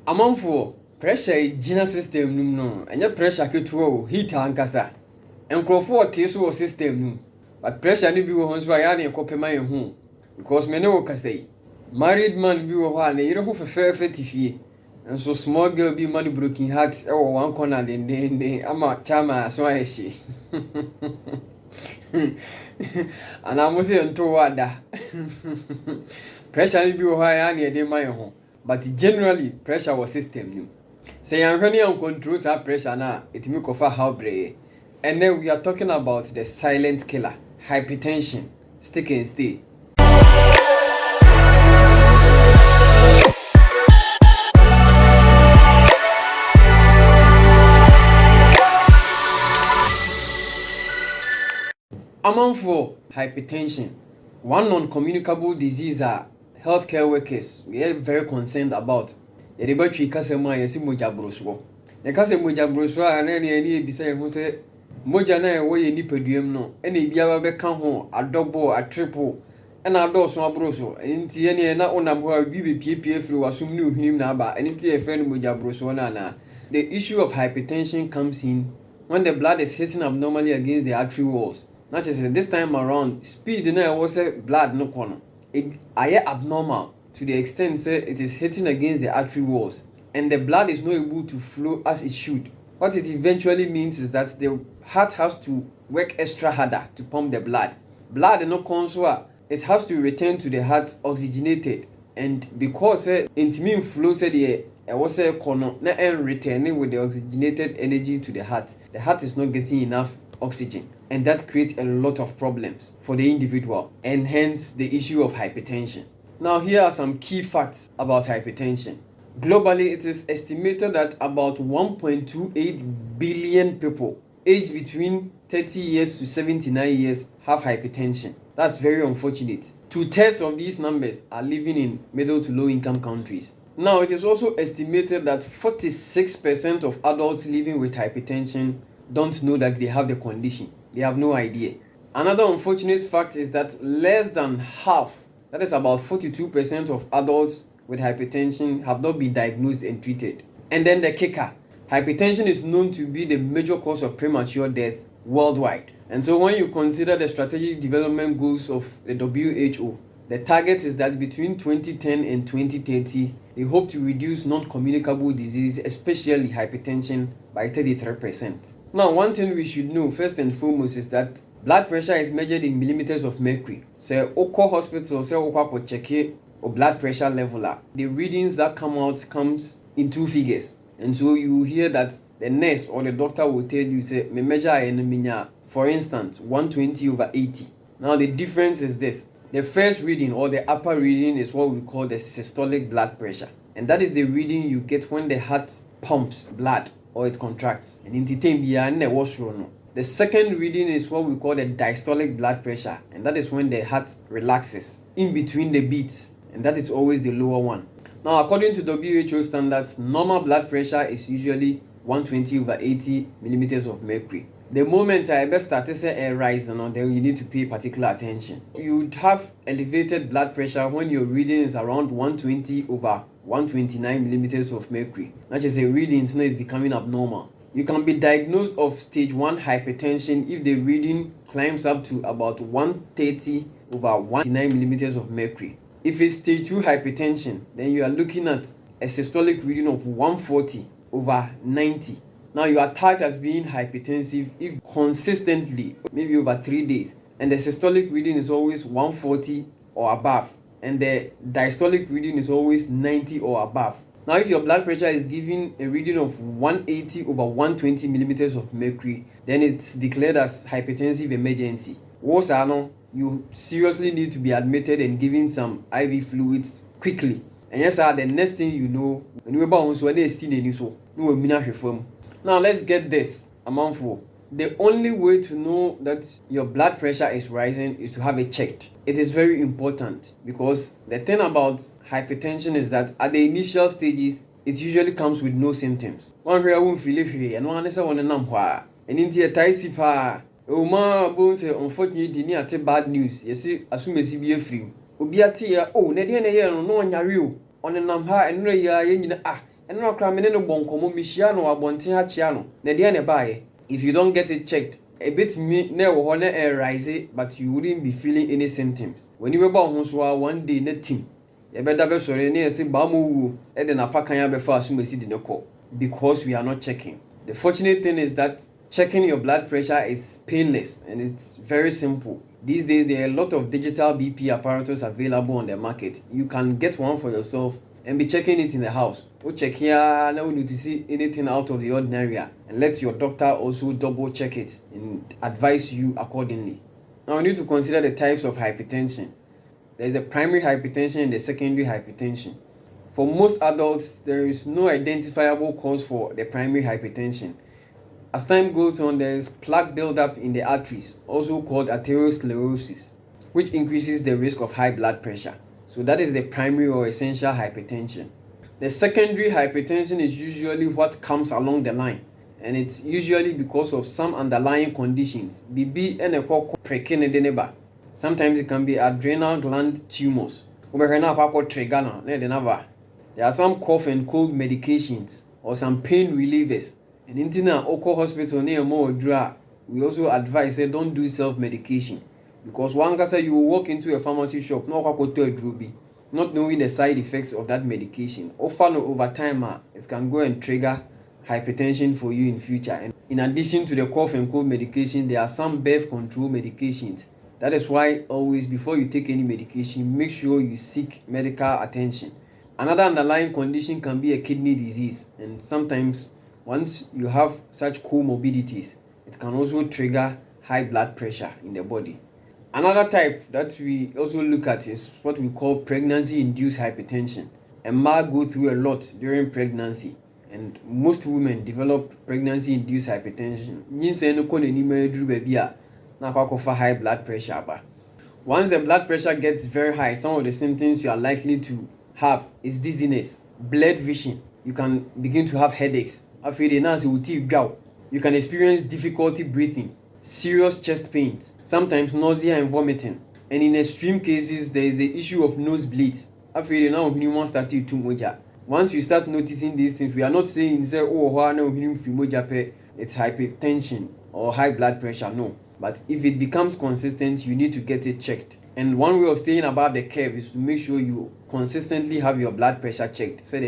Amanfo pressure gyina system num no. Enye pressure ketewa o, heat ankasa. Nkrofo tie so system num. But pressure ni bi wo ho so ya na ekopema ye hu. Because me ne wo kasai. Married man bi wo ho a na yire ho fefefe tifie. Nso small girl bi man broken heart e wo one corner den ama chama so ayeshi. Ana mo se nto wada. Pressure ni bi wo ho ya na e dey man ye ho. But generally, pressure was system new. Say I'm running on control that pressure now, it may cover how brave. And then we are talking about the silent killer, hypertension. Stick and stay. Among for hypertension, one non-communicable disease are healthcare workers we are very concerned about. Yɛde batwi kasa mu a yɛsi mogya broso. Ne kasa mogya broso a na ne ani ebisa yɛ ho sɛ mogya na ɛwɔ yɛ nipaduam no ɛna ebiaba bɛka ho adɔbɔ atriple ɛna adɔso abroso. Nti yɛ ne na onam ho a bi bepiepie firi wasum ne ohwinim na aba. Ɛne nti yɛ fɛ no mogya broso na na. The issue of hypertension comes in when the blood is hitting abnormally against the artery walls. Not just this time around, speed na ɛwɔ sɛ blood no kɔ no. It is abnormal to the extent that it is hitting against the artery walls and the blood is not able to flow as it should. What it eventually means is that the heart has to work extra harder to pump the blood. Blood no consua, it has to return to the heart oxygenated, and because intimate flow said the was a corner na returning with the oxygenated energy to the heart is not getting enough oxygen, and that creates a lot of problems for the individual, and hence the issue of hypertension. Now here are some key facts about hypertension. Globally, it is estimated that about 1.28 billion people aged between 30 years to 79 years have hypertension. That's very unfortunate. 2/3 of these numbers are living in middle to low income countries. Now, it is also estimated that 46% of adults living with hypertension don't know that they have the condition. They have no idea. Another unfortunate fact is that less than half, that is about 42% of adults with hypertension, have not been diagnosed and treated. And then the kicker, hypertension is known to be the major cause of premature death worldwide. And so when you consider the strategic development goals of the WHO, the target is that between 2010 and 2030, they hope to reduce non-communicable disease, especially hypertension, by 33%. Now, one thing we should know first and foremost is that blood pressure is measured in millimeters of mercury. So, Oko hospital, say Oko check or blood pressure level. The readings that come out comes in two figures, and so you hear that the nurse or the doctor will tell you, say, me measure for instance 120/80. Now, the difference is this: the first reading or the upper reading is what we call the systolic blood pressure, and that is the reading you get when the heart pumps blood or it contracts. And in the time the second reading is what we call the diastolic blood pressure, and that is when the heart relaxes in between the beats, and that is always the lower one. Now, according to WHO standards, normal blood pressure is usually 120/80 millimeters of mercury. The moment I best start to say a rise, then you need to pay particular attention. You would have elevated blood pressure when your reading is around 120/129 millimeters of mercury. Not just a reading, so it's becoming abnormal. You can be diagnosed of stage 1 hypertension if the reading climbs up to about 130/129 millimeters of mercury. If it's stage 2 hypertension, then you are looking at a systolic reading of 140/90. Now, you are tagged as being hypertensive if consistently, maybe over 3 days, and the systolic reading is always 140 or above, and the diastolic reading is always 90 or above. Now, if your blood pressure is giving a reading of 180/120 millimeters of mercury, then it's declared as hypertensive emergency. Worse, you seriously need to be admitted and given some IV fluids quickly. And yes, the next thing you know, now let's get this, Amanfo. The only way to know that your blood pressure is rising is to have it checked. It is very important because the thing about hypertension is that at the initial stages, it usually comes with no symptoms. One here won't feel it, and one is one and into a taisi pa. Oma bones unfortunately near bad news. You see, assume a CBA free. Obiatia, oh, Nadia, no one ya real. On a number and no ya ɛno na koraa me ne no bɔ nkɔmmɔ mehyia no abɔnten akyea no na deɛ ne baeɛ. If you don't get it checked, a bit me na ɛwɔ hɔ na rise, but you wouldn't be feeling any symptoms. When you bɛba ho so one day na team yɛbɛda bɛsɔre ne yɛsɛ baa mo wuo ɛde n'apakan abɛfa asom esi de ne kɔ, because we are not checking. The fortunate thing is that checking your blood pressure is painless and it's very simple. These days there are a lot of digital BP apparatus available on the market. You can get one for yourself and be checking it in the house. Go check here now when you see anything out of the ordinary, and let your doctor also double check it and advise you accordingly. Now we need to consider the types of hypertension. There is a primary hypertension and a secondary hypertension. For most adults, there is no identifiable cause for the primary hypertension. As time goes on, there is plaque buildup in the arteries, also called atherosclerosis, which increases the risk of high blood pressure. So that is the primary or essential hypertension. The secondary hypertension is usually what comes along the line, and it's usually because of some underlying conditions. Sometimes it can be adrenal gland tumors. There are some cough and cold medications or some pain relievers. And in the hospital near more dry, we also advise say don't do self-medication, because one can say you will walk into a pharmacy shop, not knowing the side effects of that medication. Often over time, it can go and trigger hypertension for you in future. And in addition to the cough and cold medication, there are some birth control medications. That is why always before you take any medication, make sure you seek medical attention. Another underlying condition can be a kidney disease, and sometimes once you have such comorbidities, it can also trigger high blood pressure in the body. Another type that we also look at is what we call pregnancy-induced hypertension. A man go through a lot during pregnancy, and most women develop pregnancy-induced hypertension. High blood pressure. Once the blood pressure gets very high, some of the symptoms you are likely to have is dizziness, blurred vision. You can begin to have headaches. You can experience difficulty breathing, serious chest pains, sometimes nausea and vomiting. And in extreme cases, there is the issue of nosebleeds. Once you start noticing these things, we are not saying it's hypertension or high blood pressure, no. But if it becomes consistent, you need to get it checked. And one way of staying above the curve is to make sure you consistently have your blood pressure checked. So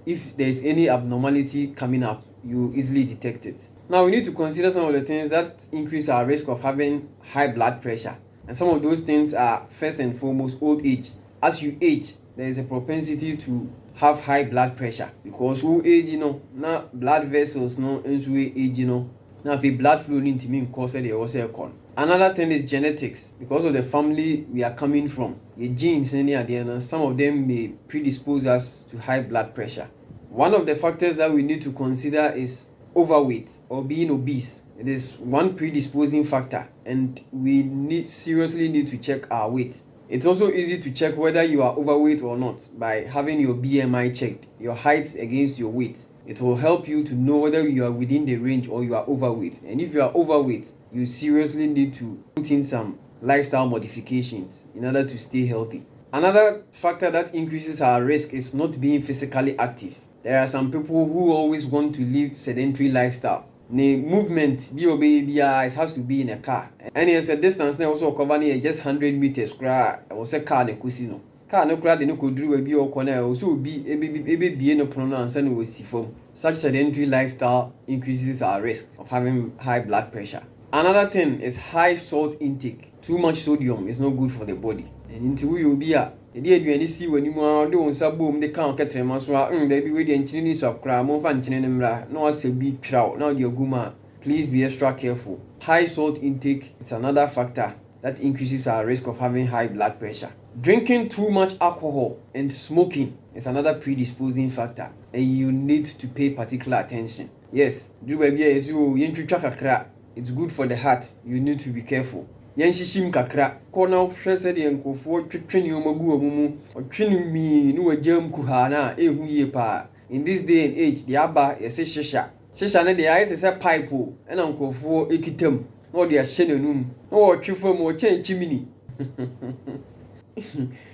if there is any abnormality coming up, you easily detect it. Now we need to consider some of the things that increase our risk of having high blood pressure. And some of those things are, first and foremost, old age. As you age, there is a propensity to have high blood pressure, because old age, now blood vessels, as we age, now if blood flow into me cause they also a. Another thing is genetics. Because of the family we are coming from, your genes and some of them may predispose us to high blood pressure. One of the factors that we need to consider is overweight or being obese. It is one predisposing factor, and we seriously need to check our weight. It's also easy to check whether you are overweight or not by having your BMI checked, your height against your weight. It will help you to know whether you are within the range or you are overweight. And if you are overweight, you seriously need to put in some lifestyle modifications in order to stay healthy. Another factor that increases our risk is not being physically active. There are some people who always want to live sedentary lifestyle. The movement, it has to be in a car. And it's a distance now also covering just 100 meters. I was a car the kusino. Car no crowd no could do a bio corner also be a no pronounce and with form. Such sedentary lifestyle increases our risk of having high blood pressure. Another thing is high salt intake. Too much sodium is not good for the body. And into we will be a you see when you are doing some boom, they can't get them as well. They be waiting and chilling of crab, more fun chilling no as a big trout. Now your guma. Please be extra careful. High salt intake is another factor that increases our risk of having high blood pressure. Drinking too much alcohol and smoking is another predisposing factor, and you need to pay particular attention. Yes, it's good for the heart. You need to be careful. Yanshishim kakra, corner pressed and go for training omumu or training me no jam kuhana, pa. In this day and age, the abba is a shisha. Shisha and the eyes is a pipe, and uncle for ekitum, or the shenanum, or chief more change chimney.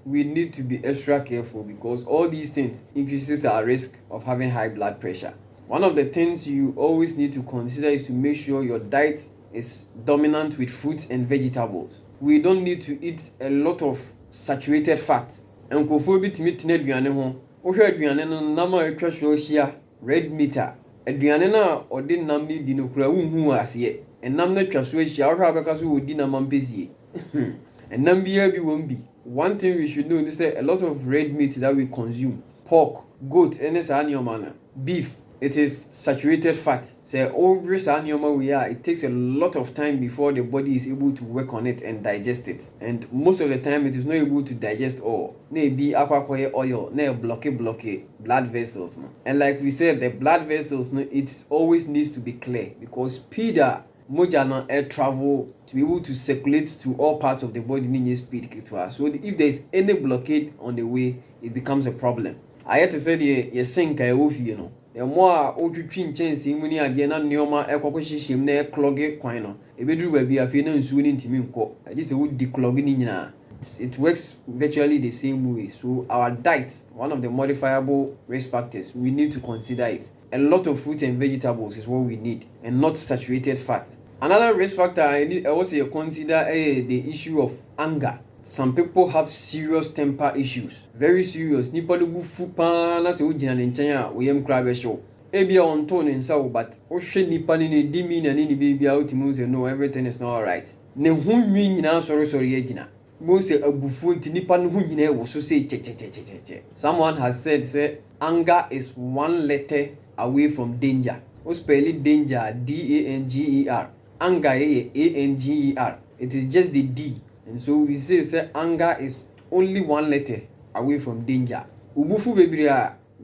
we need to be extra careful because all these things increases our risk of having high blood pressure. One of the things you always need to consider is to make sure your diet is dominant with fruits and vegetables. We don't need to eat a lot of saturated fat. Nkurɔfoɔ bi tumi tena aduane ho. Wohwɛ aduane no nam a atwa so ahyia red meat a aduane no a ɔde nam no di no kora wonhu aseɛ. Ɛnam no atwa so ahyia wohwɛ a wobɛka so wɔdi nam ampɛsie. Ɛnam biara bi wɔ bi. One thing we should know is that a lot of red meat that we consume, pork, goat, and beef, it is saturated fat. So over it takes a lot of time before the body is able to work on it and digest it. And most of the time it is not able to digest all. Maybe aqua oil, block blood vessels. And like we said, the blood vessels, it always needs to be clear because speed moja na air travel to be able to circulate to all parts of the body need speed. So if there is any blockade on the way, it becomes a problem. I had to say the sink the more otwitwi nkyɛnsee mu ne adeɛ na nneɛma ɛkɔkɔhyehyɛ mu na ɛclog kwan no ɛbɛduru baabi afei na nsuo no ntumi nkɔ agye sɛ wodi clog ne nyinaa. It works virtually the same way. So our diet, one of the modifiable risk factors, we need to consider it. A lot of fruits and vegetables is what we need and not saturated fat. Another risk factor I also consider the issue of anger. Some people have serious temper issues. Very serious. Nipa no bu fu pa na se ugina ne nkyɛn a woyam kra be show. Ebia onto ne nsa wo but wohwɛ nipa ne dimi na ne baby a utimu say no, everything is not all right. Ne hu nwi nyina sorry agina. Mo say abufu nti nipa no hu nyina wo so say che. Someone has said say anger is one letter away from danger. O spell it danger DANGER. Anger ANGER. It is just the D. And so we say anger is only one letter away from danger. Ubufu baby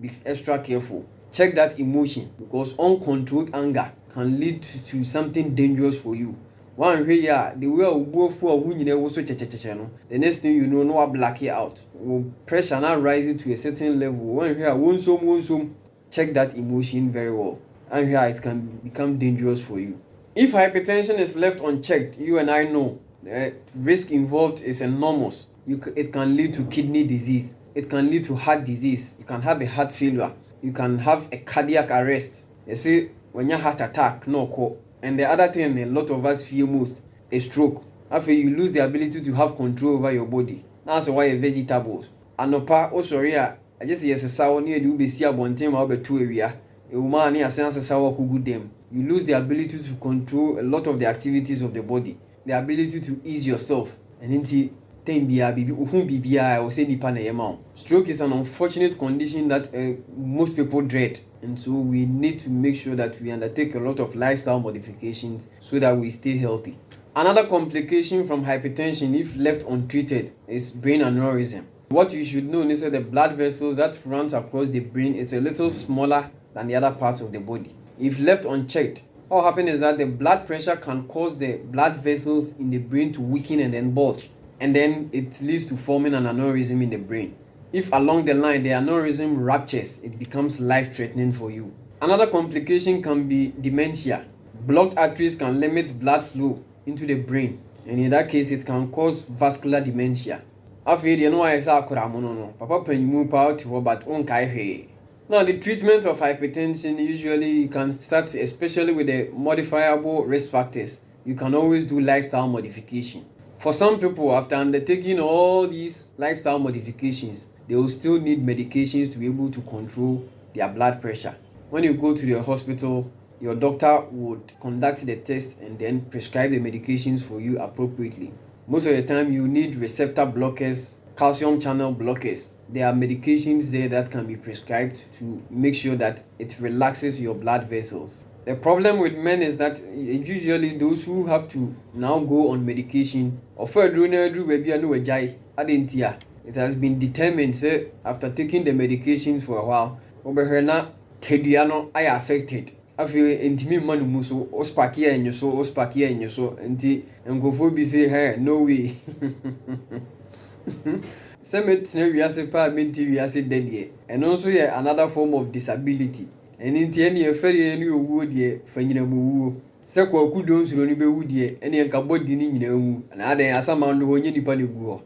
be extra careful. Check that emotion because uncontrolled anger can lead to something dangerous for you. One way the way ubufu a wunyine wo so no. The next thing you know, no black it out. Pressure now rising to a certain level. One here won't check that emotion very well. And here it can become dangerous for you. If hypertension is left unchecked, you and I know the risk involved is enormous. It can lead to kidney disease. It can lead to heart disease. You can have a heart failure. You can have a cardiac arrest. You see, when you heart attack, no call. And the other thing a lot of us fear most, a stroke. After you lose the ability to have control over your body. That's why vegetables. Anopa, oh sorry, I just yes a sour near you be see a one team over 2 area. A woman near sense a sour could them. You lose the ability to control a lot of the activities of the body. The ability to ease yourself. And into stroke is an unfortunate condition that most people dread. And so we need to make sure that we undertake a lot of lifestyle modifications so that we stay healthy. Another complication from hypertension, if left untreated, is brain aneurysm. What you should know is that the blood vessels that runs across the brain is a little smaller than the other parts of the body. If left unchecked, what happens is that the blood pressure can cause the blood vessels in the brain to weaken and then bulge. And then it leads to forming an aneurysm in the brain. If along the line the aneurysm ruptures, it becomes life-threatening for you. Another complication can be dementia. Blocked arteries can limit blood flow into the brain. And in that case, it can cause vascular dementia. After you know I saw Papa Penny but now, the treatment of hypertension usually can start, especially with the modifiable risk factors. You can always do lifestyle modification. For some people, after undertaking all these lifestyle modifications, they will still need medications to be able to control their blood pressure. When you go to the hospital, your doctor would conduct the test and then prescribe the medications for you appropriately. Most of the time, you need receptor blockers, calcium channel blockers. There are medications there that can be prescribed to make sure that it relaxes your blood vessels. The problem with men is that usually those who have to now go on medication, it has been determined say, after taking the medications for a while, I affected. I feel intimate man muso ospakia in your soul, ospakia in your soul, and say, hey, no way. Cemetery we as a parliamentary we as a dead year, and also another form of disability. And in the end, you ferry any wood ye, Feninamu, Sako could don't be wood ye, any cabot in and other as a man when you nipani go.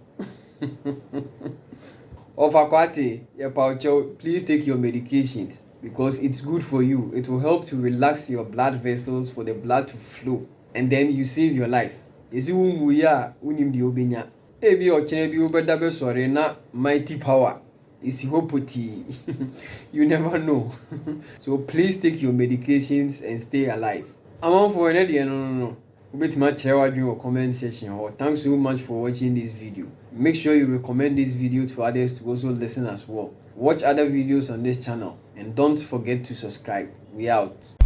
Of Akwate, Yapaucho, please take your medications because it's good for you. It will help to relax your blood vessels for the blood to flow, and then you save your life. Yesi wumuya unim di obenya. Ebi ochene bi obeda be sore na mighty power is hopoti. You never know. So please take your medications and stay alive. I'm on for another no. Wait my chair in your comment section. Or thanks so much for watching this video. Make sure you recommend this video to others to also listen as well. Watch other videos on this channel and don't forget to subscribe. We out.